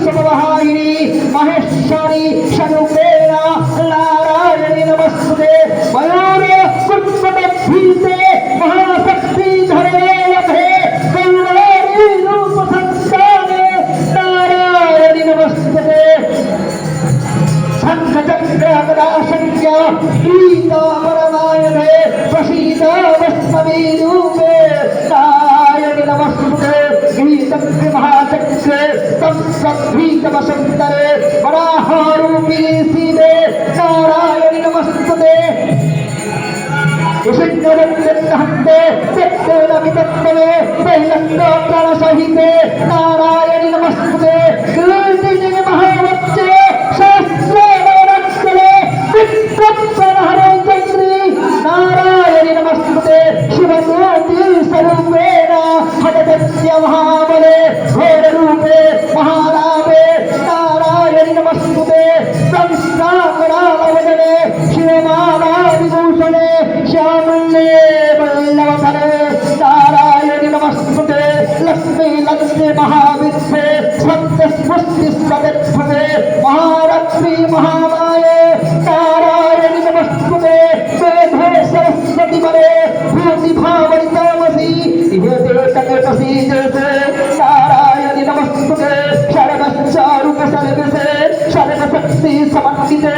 समवाहिनी महेश्वरी स्वरूपेण नारायणी नमस्ते मयूर कुट्टभीते महाशक्ति धरे लभे कौमारी रूप संस्थाने नारायणी नमस्ते शंखचक्रगदाशंख्य पीताम्बरनायने प्रसीदा वैष्णवीरूपे नारायणि नमस्ते गीतज्ञ महाचक्रे तं सद्भीतवसन्तरे वराहरूपिणी शिवे नारायणि नमस्ते विष्णुरत्नहस्ते त्यक्तेनवितत्तवे वैलङ्गप्रणसहिते नारायणि नमस्ते कीर्तिजय महावच्चे शास्त्रेणरक्षले विक्रमहरे चन्द्री नारायणि नमस्ते शिवज्योति स्वरूपेण हठदस्य महाबले घोररूपे महारावे नारायणि नमस्ते संस्कारावदने शिवमालाविभूषणे श्यामल्ये वल्लभधरे नारायणि नमस्ते लक्ष्मी लक्ष्मी महाविद्ये सत्यस्पुष्टि सदद्भवे महालक्ष्मी महामाये नारायणि नमस्ते वेदे सरस्वती वरे भूति भावरितामसि इहते तकटसि जैसे नारायणि नमस्ते शरणचारुक सर्वसे शरणशक्ति समन्विते